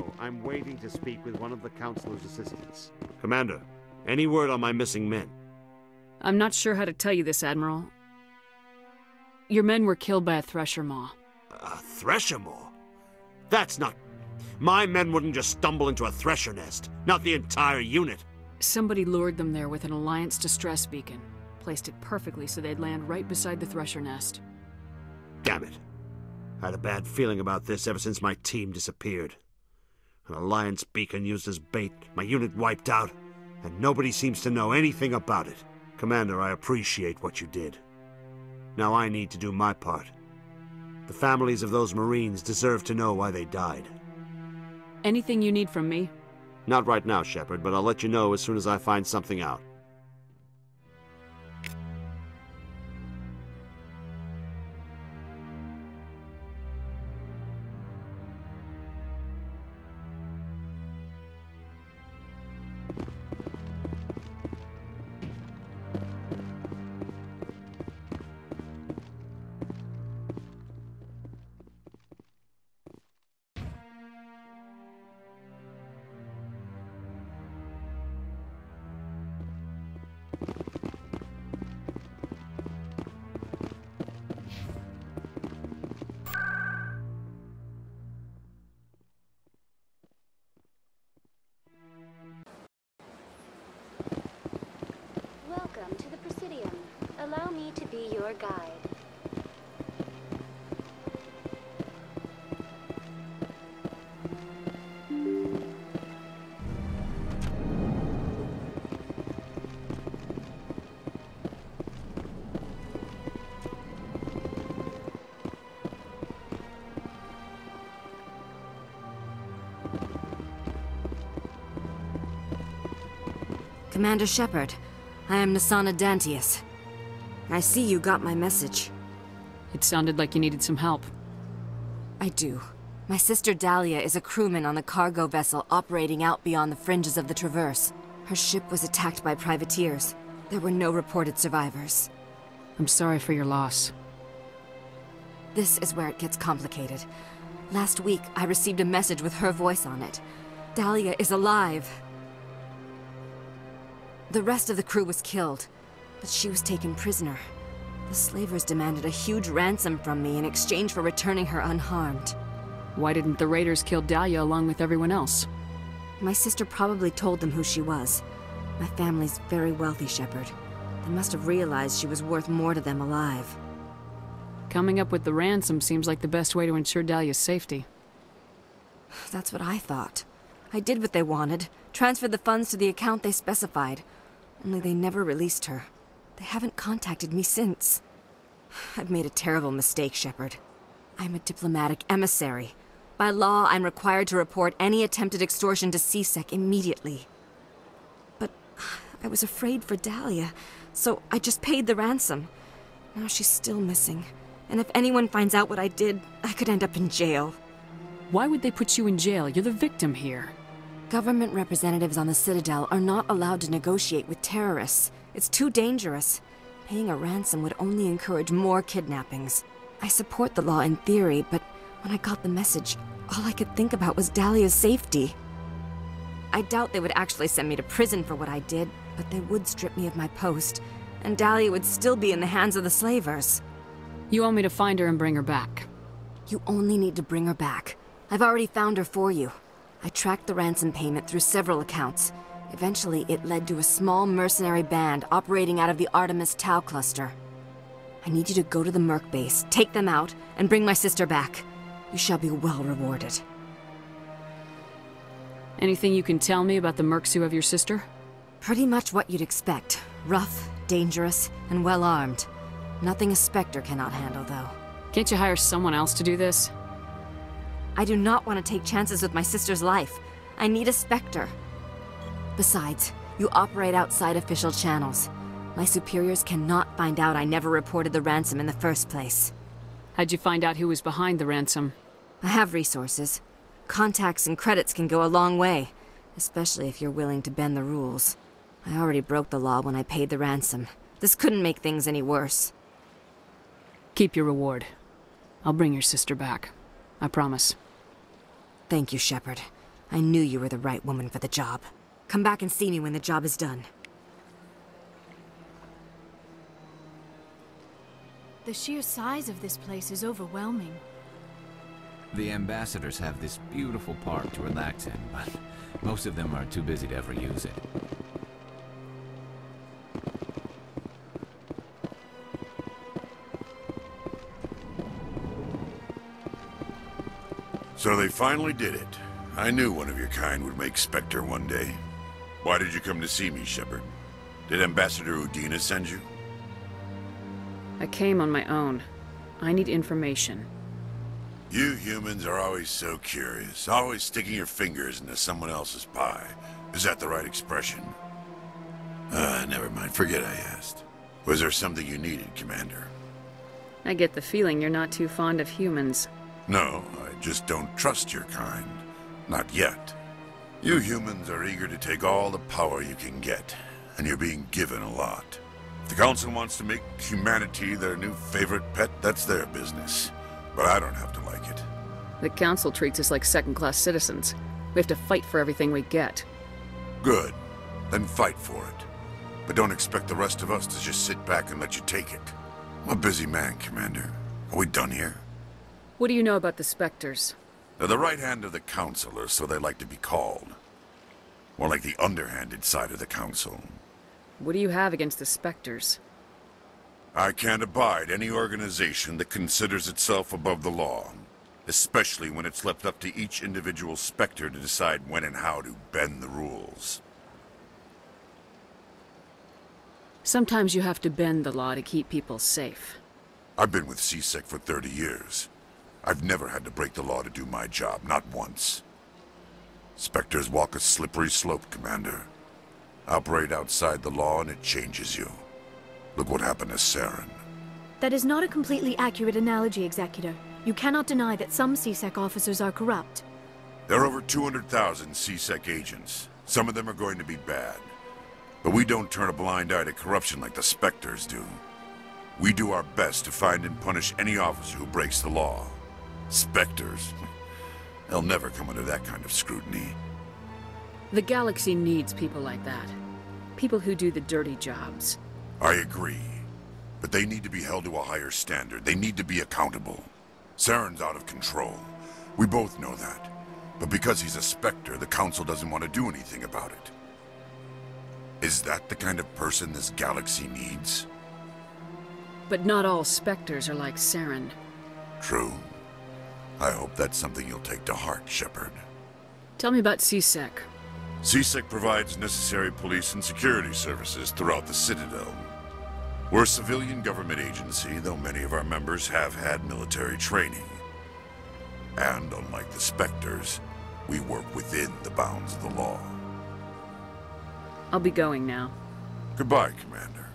know. I'm waiting to speak with one of the Councilor's assistants. Commander, any word on my missing men? I'm not sure how to tell you this, Admiral. Your men were killed by a Thresher Maw. A Thresher Maw? That's not... My men wouldn't just stumble into a Thresher nest. Not the entire unit. Somebody lured them there with an Alliance distress beacon. Placed it perfectly so they'd land right beside the Thresher nest. Damn it. I had a bad feeling about this ever since my team disappeared. An Alliance beacon used as bait, my unit wiped out, and nobody seems to know anything about it. Commander, I appreciate what you did. Now I need to do my part. The families of those Marines deserve to know why they died. Anything you need from me? Not right now, Shepard, but I'll let you know as soon as I find something out. Welcome to the Presidium. Allow me to be your guide. Commander Shepard, I am Nassana Dantius. I see you got my message. It sounded like you needed some help. I do. My sister Dahlia is a crewman on the cargo vessel operating out beyond the fringes of the Traverse. Her ship was attacked by privateers. There were no reported survivors. I'm sorry for your loss. This is where it gets complicated. Last week, I received a message with her voice on it. Dahlia is alive. The rest of the crew was killed, but she was taken prisoner. The slavers demanded a huge ransom from me in exchange for returning her unharmed. Why didn't the raiders kill Dahlia along with everyone else? My sister probably told them who she was. My family's very wealthy, Shepard. They must have realized she was worth more to them alive. Coming up with the ransom seems like the best way to ensure Dahlia's safety. That's what I thought. I did what they wanted, transferred the funds to the account they specified. Only they never released her. They haven't contacted me since. I've made a terrible mistake, Shepard. I'm a diplomatic emissary. By law, I'm required to report any attempted extortion to C-Sec immediately. But I was afraid for Dahlia, so I just paid the ransom. Now she's still missing. And if anyone finds out what I did, I could end up in jail. Why would they put you in jail? You're the victim here. Government representatives on the Citadel are not allowed to negotiate with terrorists. It's too dangerous. Paying a ransom would only encourage more kidnappings. I support the law in theory, but when I got the message, all I could think about was Dahlia's safety. I doubt they would actually send me to prison for what I did, but they would strip me of my post, and Dahlia would still be in the hands of the slavers. You want me to find her and bring her back? You only need to bring her back. I've already found her for you. I tracked the ransom payment through several accounts. Eventually, it led to a small mercenary band operating out of the Artemis Tau cluster. I need you to go to the Merc base, take them out, and bring my sister back. You shall be well rewarded. Anything you can tell me about the Mercs who have your sister? Pretty much what you'd expect. Rough, dangerous, and well-armed. Nothing a Spectre cannot handle, though. Can't you hire someone else to do this? I do not want to take chances with my sister's life. I need a Spectre. Besides, you operate outside official channels. My superiors cannot find out I never reported the ransom in the first place. How'd you find out who was behind the ransom? I have resources. Contacts and credits can go a long way, especially if you're willing to bend the rules. I already broke the law when I paid the ransom. This couldn't make things any worse. Keep your reward. I'll bring your sister back. I promise. Thank you, Shepard. I knew you were the right woman for the job. Come back and see me when the job is done. The sheer size of this place is overwhelming. The ambassadors have this beautiful park to relax in, but most of them are too busy to ever use it. So they finally did it. I knew one of your kind would make Spectre one day. Why did you come to see me, Shepard? Did Ambassador Udina send you? I came on my own. I need information. You humans are always so curious, always sticking your fingers into someone else's pie. Is that the right expression? Never mind. Forget I asked. Was there something you needed, Commander? I get the feeling you're not too fond of humans. No, I just don't trust your kind. Not yet. You humans are eager to take all the power you can get, and you're being given a lot. If the Council wants to make humanity their new favorite pet, that's their business. But I don't have to like it. The Council treats us like second-class citizens. We have to fight for everything we get. Good. Then fight for it. But don't expect the rest of us to just sit back and let you take it. I'm a busy man, Commander. Are we done here? What do you know about the Spectres? They're the right hand of the Council, or so they like to be called. More like the underhanded side of the Council. What do you have against the Spectres? I can't abide any organization that considers itself above the law. Especially when it's left up to each individual Spectre to decide when and how to bend the rules. Sometimes you have to bend the law to keep people safe. I've been with CSEC for 30 years. I've never had to break the law to do my job, not once. Spectres walk a slippery slope, Commander. Operate outside the law and it changes you. Look what happened to Saren. That is not a completely accurate analogy, Executor. You cannot deny that some CSEC officers are corrupt. There are over 200,000 CSEC agents. Some of them are going to be bad. But we don't turn a blind eye to corruption like the Spectres do. We do our best to find and punish any officer who breaks the law. Spectres? They'll never come under that kind of scrutiny. The galaxy needs people like that. People who do the dirty jobs. I agree. But they need to be held to a higher standard. They need to be accountable. Saren's out of control. We both know that. But because he's a Spectre, the Council doesn't want to do anything about it. Is that the kind of person this galaxy needs? But not all Spectres are like Saren. True. I hope that's something you'll take to heart, Shepard. Tell me about CSEC. CSEC provides necessary police and security services throughout the Citadel. We're a civilian government agency, though many of our members have had military training. And unlike the Spectres, we work within the bounds of the law. I'll be going now. Goodbye, Commander.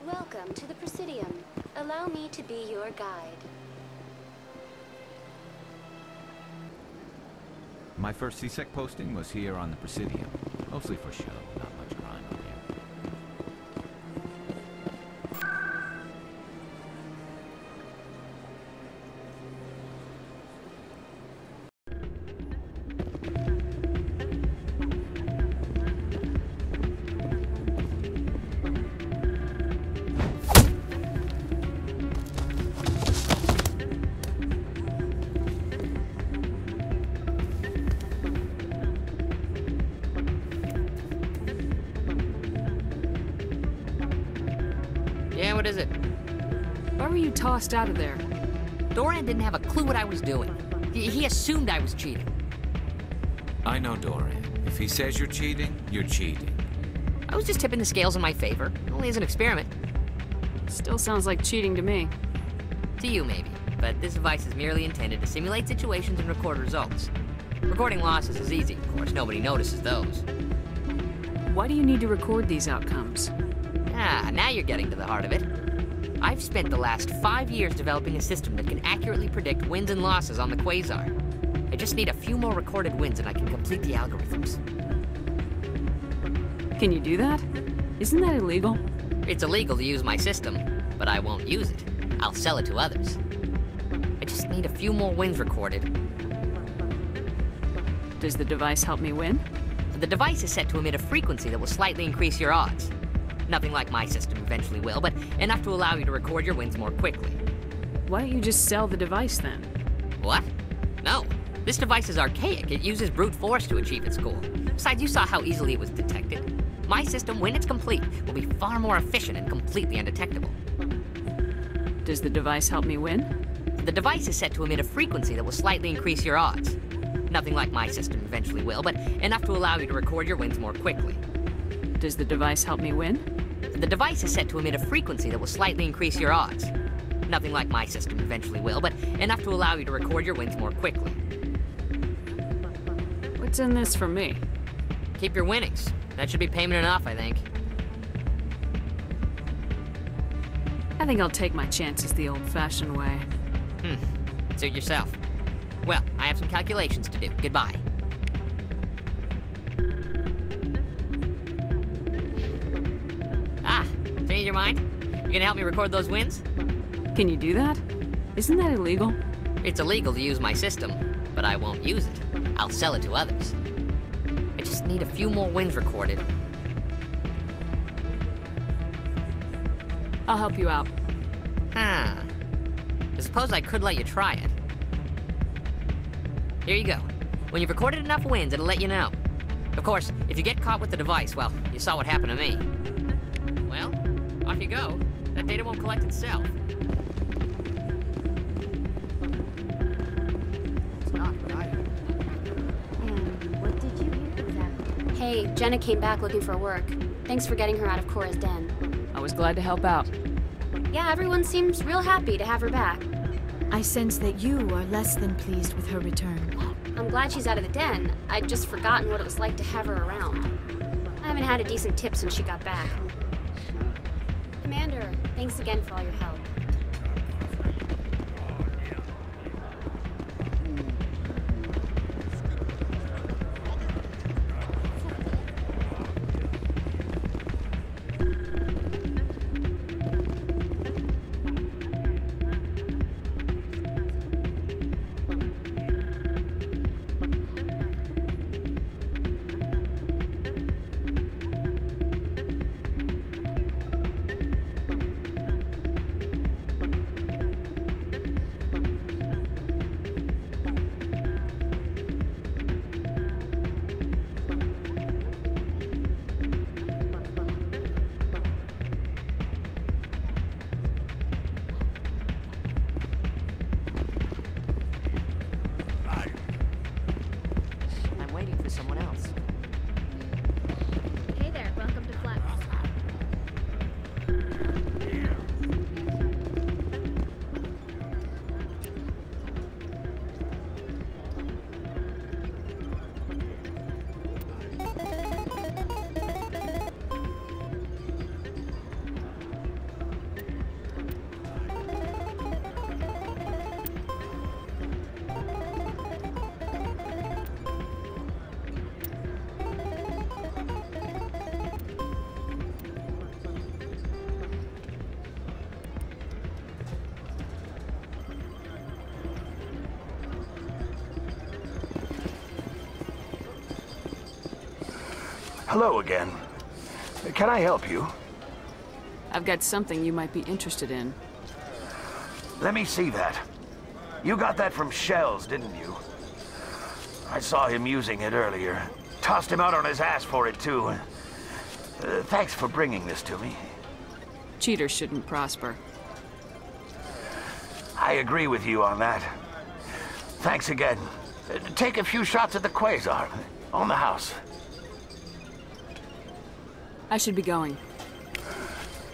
Welcome to the Presidium. Allow me to be your guide. My first CSEC posting was here on the Presidium. Mostly for show, not much crime up here. Yeah, what is it? Why were you tossed out of there? Doran didn't have a clue what I was doing. He assumed I was cheating. I know Doran. If he says you're cheating, you're cheating. I was just tipping the scales in my favor, only as an experiment. Still sounds like cheating to me. To you, maybe. But this device is merely intended to simulate situations and record results. Recording losses is easy, of course. Nobody notices those. Why do you need to record these outcomes? Ah, now you're getting to the heart of it. I've spent the last 5 years developing a system that can accurately predict wins and losses on the Quasar. I just need a few more recorded wins and I can complete the algorithms. Can you do that? Isn't that illegal? It's illegal to use my system, but I won't use it. I'll sell it to others. I just need a few more wins recorded. Does the device help me win? The device is set to emit a frequency that will slightly increase your odds. Nothing like my system eventually will, but enough to allow you to record your wins more quickly. Why don't you just sell the device then? What? No. This device is archaic. It uses brute force to achieve its goal. Besides, you saw how easily it was detected. My system, when it's complete, will be far more efficient and completely undetectable. Does the device help me win? The device is set to emit a frequency that will slightly increase your odds. Nothing like my system eventually will, but enough to allow you to record your wins more quickly. Does the device help me win? The device is set to emit a frequency that will slightly increase your odds. Nothing like my system eventually will, but enough to allow you to record your wins more quickly. What's in this for me? Keep your winnings. That should be payment enough, I think. I think I'll take my chances the old-fashioned way. Suit yourself. Well, I have some calculations to do. Goodbye. Ah, change your mind? You gonna help me record those wins? Can you do that? Isn't that illegal? It's illegal to use my system, but I won't use it. I'll sell it to others. I just need a few more wins recorded. I'll help you out. I suppose I could let you try it. Here you go. When you've recorded enough wins, it'll let you know. Of course, if you get caught with the device, well, you saw what happened to me. Well, off you go. That data won't collect itself. It's not what I heard. And what did you hear exactly? Hey, Jenna came back looking for work. Thanks for getting her out of Cora's den. I was glad to help out. Yeah, everyone seems real happy to have her back. I sense that you are less than pleased with her return. I'm glad she's out of the den. I'd just forgotten what it was like to have her around. I haven't had a decent tip since she got back. Commander, thanks again for all your help. Someone else. Hey there, welcome to Flex. Hello again. Can I help you? I've got something you might be interested in. Let me see that. You got that from Shells, didn't you? I saw him using it earlier. Tossed him out on his ass for it, too. Thanks for bringing this to me. Cheaters shouldn't prosper. I agree with you on that. Thanks again. Take a few shots at the Quasar. On the house. I should be going.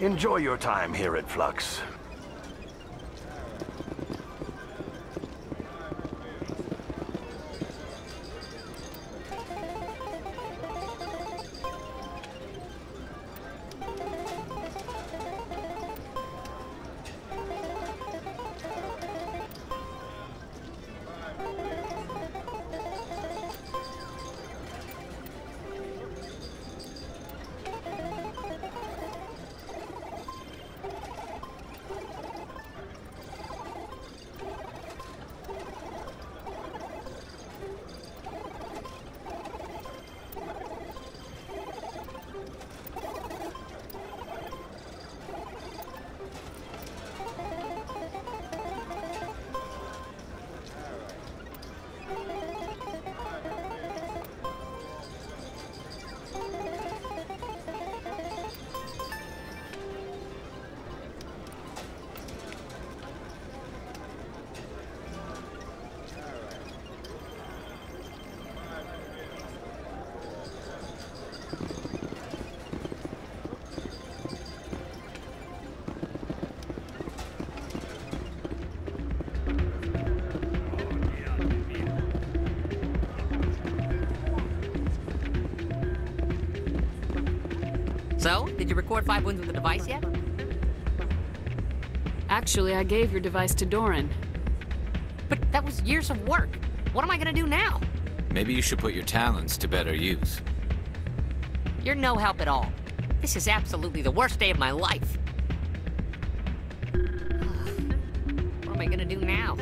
Enjoy your time here at Flux. So, did you record 5 wounds with the device yet? Actually, I gave your device to Doran. But that was years of work. What am I gonna do now? Maybe you should put your talents to better use. You're no help at all. This is absolutely the worst day of my life. What am I gonna do now?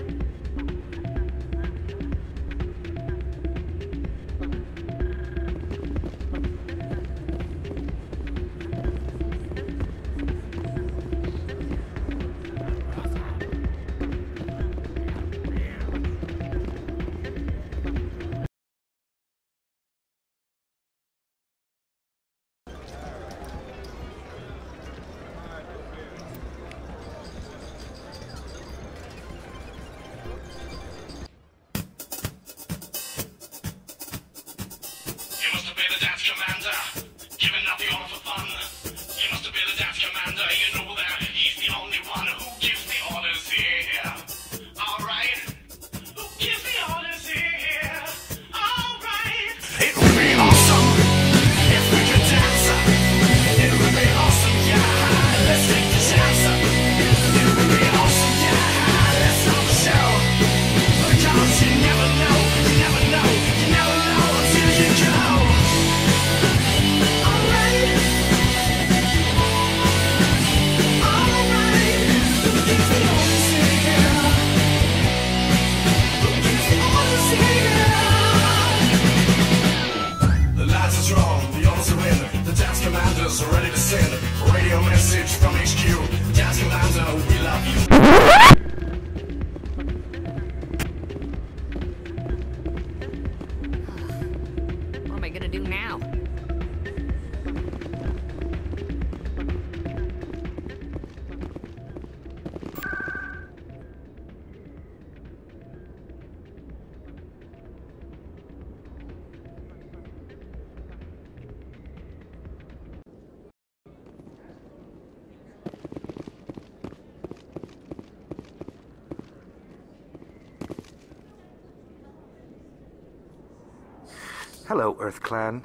Hello, Earth Clan.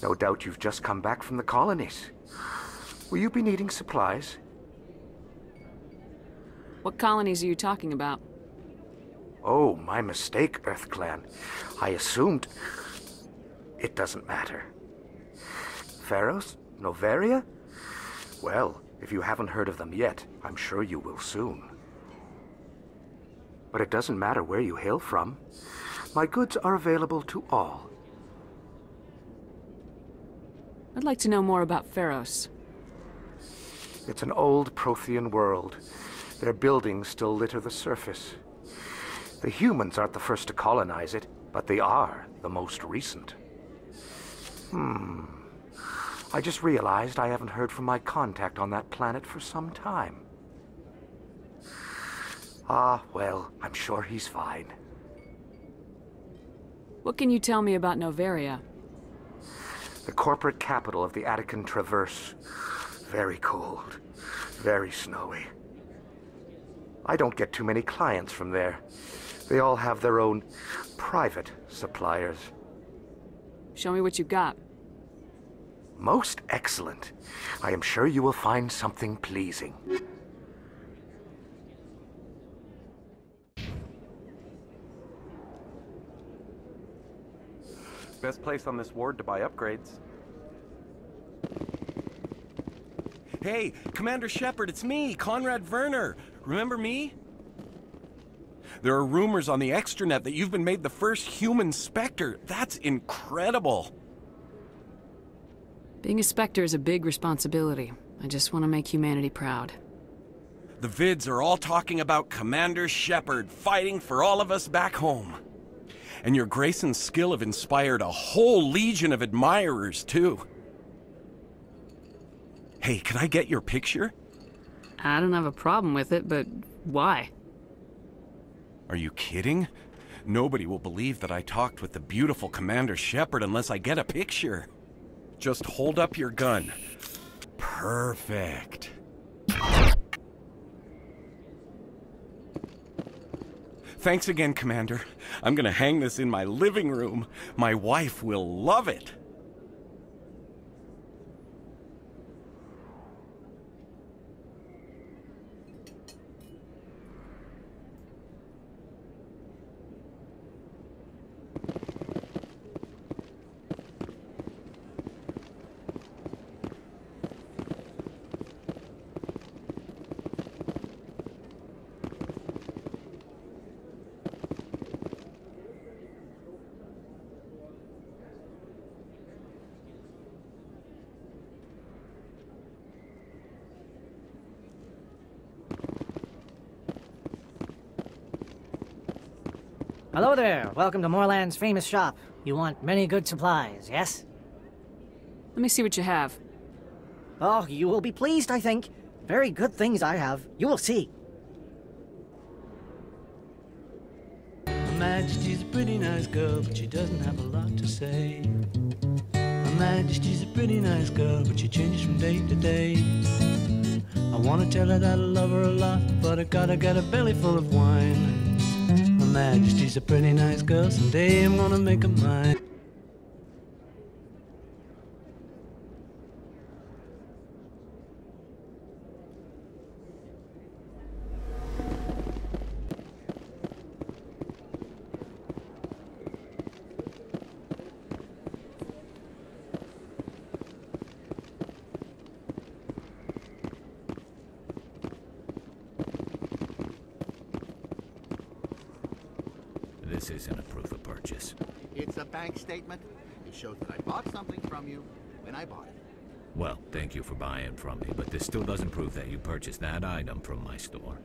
No doubt you've just come back from the colonies. Will you be needing supplies? What colonies are you talking about? Oh, my mistake, Earth Clan. I assumed... It doesn't matter. Pharos? Noveria? Well, if you haven't heard of them yet, I'm sure you will soon. But it doesn't matter where you hail from. My goods are available to all. I'd like to know more about Pharos. It's an old Prothean world. Their buildings still litter the surface. The humans aren't the first to colonize it, but they are the most recent. I just realized I haven't heard from my contact on that planet for some time. Ah, well, I'm sure he's fine. What can you tell me about Noveria? The corporate capital of the Attican Traverse. Very cold. Very snowy. I don't get too many clients from there. They all have their own private suppliers. Show me what you got. Most excellent. I am sure you will find something pleasing. Best place on this ward to buy upgrades. Hey, Commander Shepard, it's me, Conrad Werner. Remember me? There are rumors on the extranet that you've been made the first human Spectre. That's incredible. Being a Spectre is a big responsibility. I just want to make humanity proud. The vids are all talking about Commander Shepard fighting for all of us back home. And your grace and skill have inspired a whole legion of admirers, too. Hey, can I get your picture? I don't have a problem with it, but why? Are you kidding? Nobody will believe that I talked with the beautiful Commander Shepard unless I get a picture. Just hold up your gun. Perfect. Thanks again, Commander. I'm gonna hang this in my living room. My wife will love it. Hello there. Welcome to Moorland's famous shop. You want many good supplies, yes? Let me see what you have. Oh, you will be pleased, I think. Very good things I have. You will see. Her Majesty's a pretty nice girl, but she doesn't have a lot to say. Her Majesty's a pretty nice girl, but she changes from day to day. I wanna tell her that I love her a lot, but I gotta get a belly full of wine. Her Majesty's a pretty nice girl, someday I'm gonna make her mine. This isn't a proof of purchase. It's a bank statement. It shows that I bought something from you when I bought it. Well, thank you for buying from me, but this still doesn't prove that you purchased that item from my store.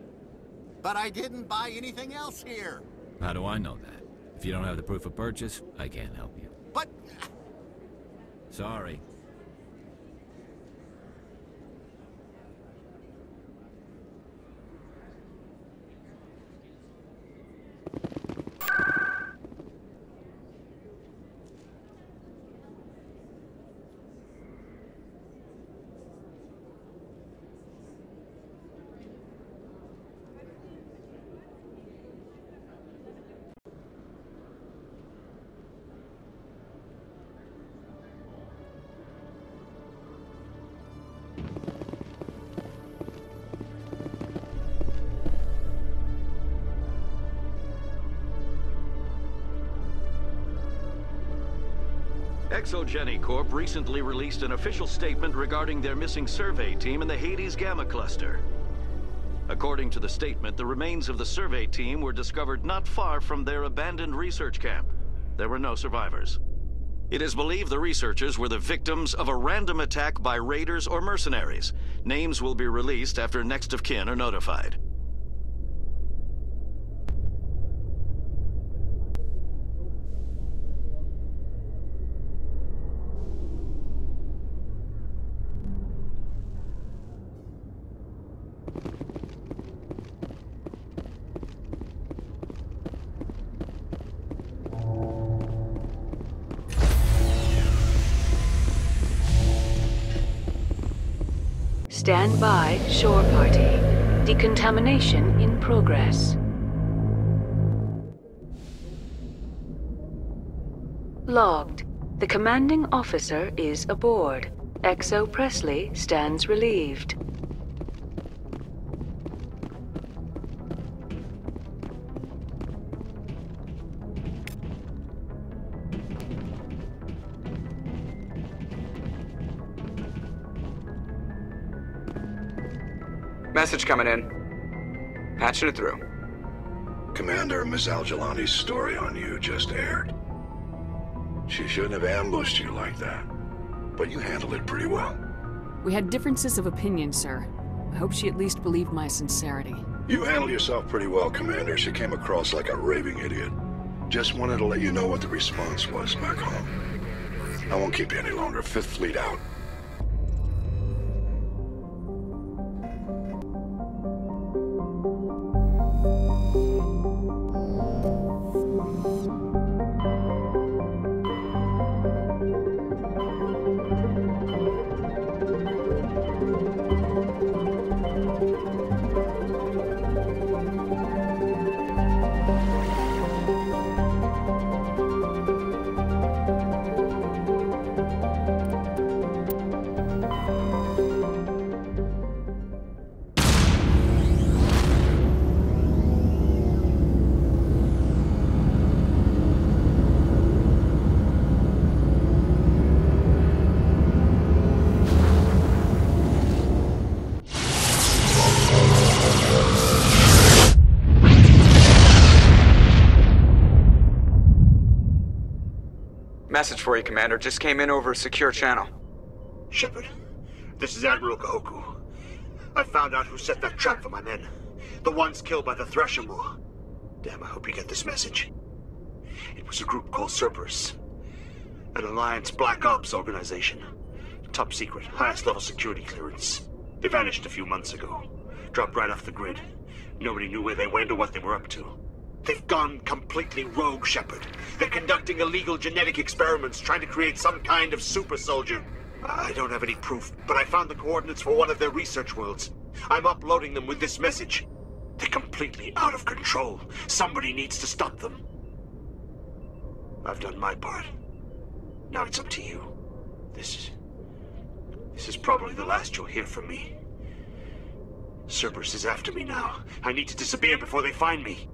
But I didn't buy anything else here. How do I know that? If you don't have the proof of purchase, I can't help you. But... Sorry. Exogeny Corp recently released an official statement regarding their missing survey team in the Hades Gamma Cluster. According to the statement, the remains of the survey team were discovered not far from their abandoned research camp. There were no survivors. It is believed the researchers were the victims of a random attack by raiders or mercenaries. Names will be released after next of kin are notified. Stand by, shore party. Decontamination in progress. Logged. The commanding officer is aboard. Exo Presley stands relieved. Message coming in. Patching it through. Commander, Miss Al-Jilani's story on you just aired. She shouldn't have ambushed you like that, but you handled it pretty well. We had differences of opinion, sir. I hope she at least believed my sincerity. You handled yourself pretty well, Commander. She came across like a raving idiot. Just wanted to let you know what the response was back home. I won't keep you any longer. Fifth Fleet out. Message for you, Commander. Just came in over a secure channel. Shepard, this is Admiral Kahoku. I found out who set that trap for my men. The ones killed by the Thresher Moor. Damn, I hope you get this message. It was a group called Cerberus. An Alliance Black Ops organization. Top secret, highest level security clearance. They vanished a few months ago. Dropped right off the grid. Nobody knew where they went or what they were up to. They've gone completely rogue, Shepard. They're conducting illegal genetic experiments, trying to create some kind of super soldier. I don't have any proof, but I found the coordinates for one of their research worlds. I'm uploading them with this message. They're completely out of control. Somebody needs to stop them. I've done my part. Now it's up to you. This is probably the last you'll hear from me. Cerberus is after me now. I need to disappear before they find me.